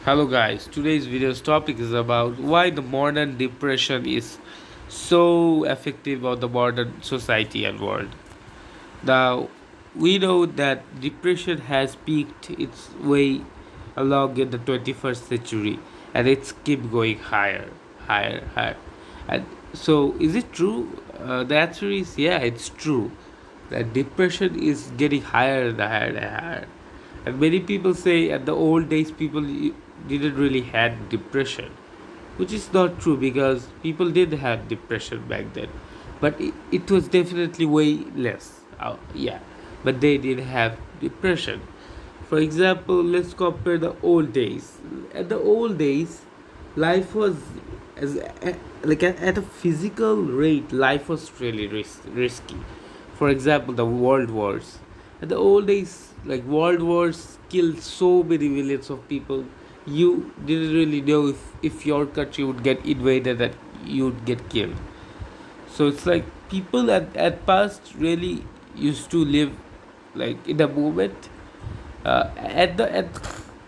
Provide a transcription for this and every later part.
Hello guys, today's video's topic is about why the modern depression is so effective on the modern society and world. Now, we know that depression has peaked its way along in the 21st century and it's keep going higher, higher, higher. And so, is it true? The answer is yeah, it's true. That depression is getting higher and higher and higher. And many people say at the old days people didn't really had depression, which is not true because people did have depression back then, but it was definitely way less. Yeah, but they did have depression. For example, let's compare the old days. At the old days, life was as like at a physical rate, life was really risky. For example, the world wars. At the old days, like world wars killed so many millions of people. You didn't really know if your country would get invaded that you'd get killed. So it's like people at past really used to live like in the moment. At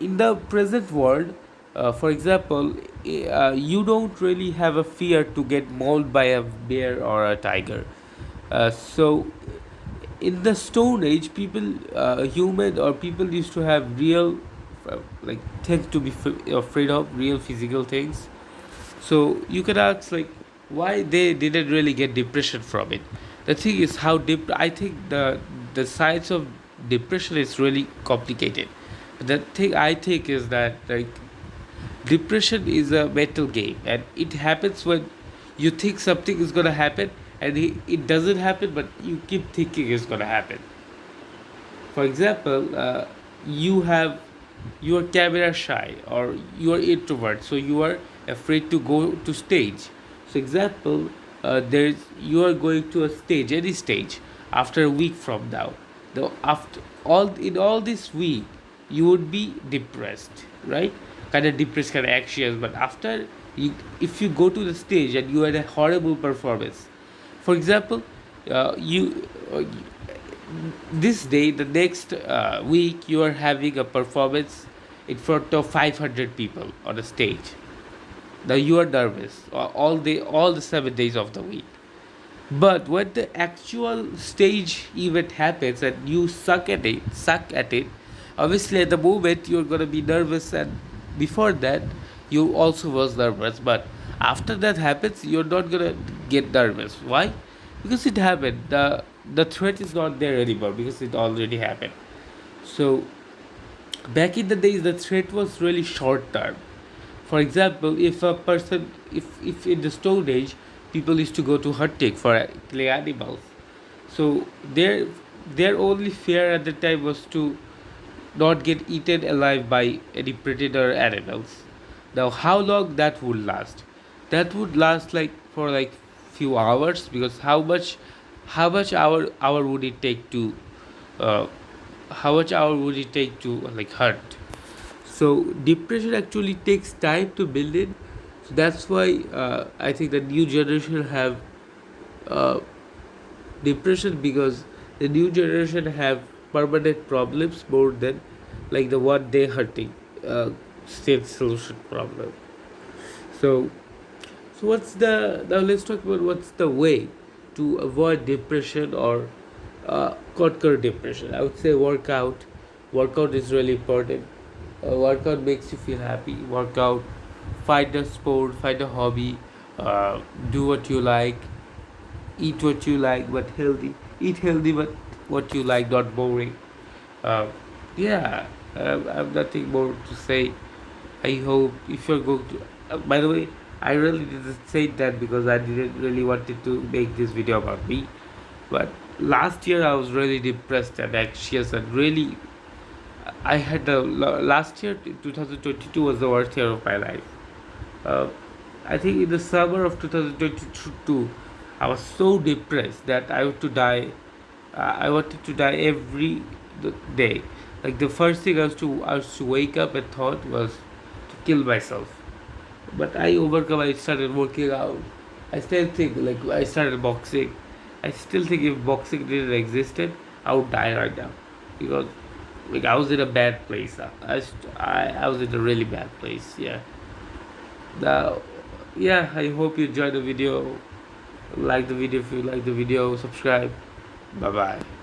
in the present world, for example, you don't really have a fear to get mauled by a bear or a tiger. So in the stone age people human or people used to have real like things to be afraid of, real physical things. So you can ask like why they didn't really get depression from it. The thing is how deep I think the science of depression is really complicated. The thing I think is that like depression is a mental game and it happens when you think something is going to happen and it doesn't happen but you keep thinking it's going to happen. For example, you are camera shy or you are introvert, so you are afraid to go to stage. So example, there's you are going to a stage, any stage, after a week from now. The after all in all this week, you would be depressed, right? Kind of depressed, kind of anxious. But after if you go to the stage and you had a horrible performance, for example, you this day the next week you are having a performance in front of 500 people on a stage. Now you are nervous all the 7 days of the week, but when the actual stage event happens and you suck at it, obviously at the moment you're gonna be nervous, and before that you also was nervous, but after that happens you're not gonna get nervous. Why? Because it happened. The threat is not there anymore because it already happened. So back in the days the threat was really short term. For example, if a person if in the stone age people used to go to hunting for killing animals, so their only fear at the time was to not get eaten alive by any predator animals. Now how long that would last? That would last like for like few hours, because how much hour would it take to uh, how much hour would it take to like hunt? So depression actually takes time to build in. So that's why I think the new generation have uh, depression, because the new generation have permanent problems more than like the one day hurting state solution problem. So what's the now let's talk about what's the way to avoid depression or conquer depression. I would say workout. Workout is really important. Workout makes you feel happy. Workout, find a sport, find a hobby, do what you like, eat what you like but healthy. Eat healthy but what you like, not boring. Uh, yeah, I have nothing more to say. I hope if you're going to. By the way, I really didn't say that because I didn't really wanted to make this video about me. But last year I was really depressed and anxious and really I had the last year 2022 was the worst year of my life. Uh, I think in the summer of 2022 I was so depressed that I wanted to die. I wanted to die every day. Like the first thing I was to wake up and thought was to kill myself. But I overcome. I started working out. I still think like I started boxing. I still think if boxing didn't existed, I would die right now, because Like I was in a bad place. I was in a really bad place. Yeah. Now, yeah. I hope you enjoyed the video. Like the video if you like the video. Subscribe. Bye bye.